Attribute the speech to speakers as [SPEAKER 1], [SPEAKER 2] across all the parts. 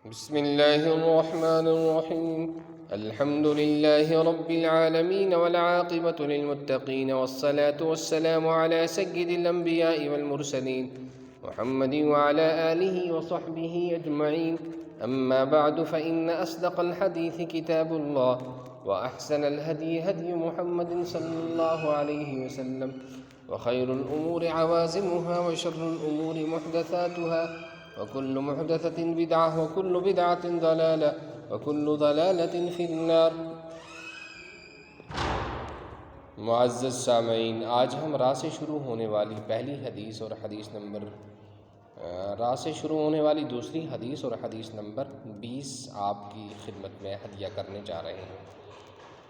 [SPEAKER 1] بسم الله الرحمن الرحيم. الحمد لله رب العالمين والعاقبة للمتقين، والصلاة والسلام على سيد الأنبياء والمرسلين محمد وعلى آله وصحبه أجمعين. أما بعد، فإن أصدق الحديث كتاب الله، وأحسن الهدي هدي محمد صلى الله عليه وسلم، وخير الأمور عوازمها، وشر الأمور محدثاتها، وكل محدثة بدعة، وكل بدعة ضلالة، وكل ضلالة في النار. معزز سامعین، آج ہم راہ سے شروع ہونے والی پہلی حدیث اور حدیث نمبر راہ سے شروع ہونے والی دوسری حدیث اور حدیث نمبر 20 آپ کی خدمت میں ہدیہ کرنے جا رہے ہیں،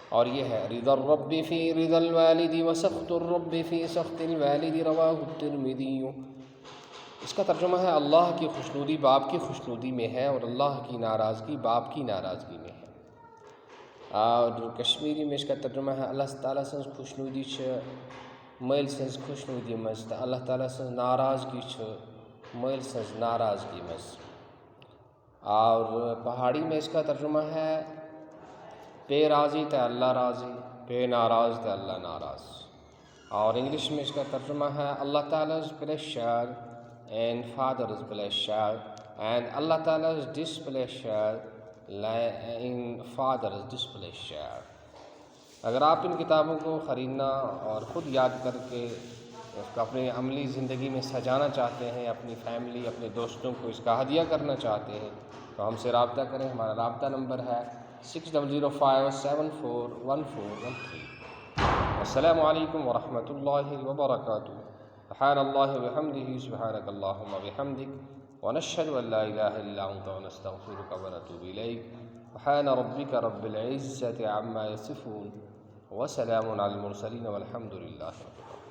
[SPEAKER 1] اور یہ ہے رضا الرب فی رضا الوالد وسخط الرب فی سخط الوالد، رواہ الترمذی. اس کا ترجمہ ہے اللہ کی خوشنودی باپ کی خوشنودی میں ہے، اور اللہ کی ناراضگی باپ کی ناراضگی میں ہے. اور کشمیری میں اس کا ترجمہ ہے اللہ تعالیٰ سنز خوشنودی مل سنز خوشنودی مز، تو اللہ تعالیٰ سنز ناراضگی مل سنز ناراضگی مز. اور پہاڑی میں اس کا ترجمہ ہے پے راضی تے اللہ راضی، پے ناراض تے اللہ ناراض. اور انگلش میں اس کا ترجمہ ہے اللہ تعالیٰ's pleasure and Father's pleasure, and Allah Ta'ala's displeasure in Father's displeasure. اگر آپ ان کتابوں کو خریدنا اور خود یاد کر کے اس کو اپنی عملی زندگی میں سجانا چاہتے ہیں، اپنی فیملی اپنے دوستوں کو اس کا ہدیہ کرنا چاہتے ہیں، تو ہم سے رابطہ کریں. ہمارا رابطہ نمبر ہے 6005741413. السلام علیکم ورحمۃ اللہ وبرکاتہ. سبحان اللہ وبحمدہ، سبحانک اللہم وبحمدک، ونشہد ان لا الہ الا انت، ونستغفرک ونتوب الیک. سبحان ربک رب العزۃ عما یصفون، وسلام علی المرسلین، والحمد للہ رب العالمین.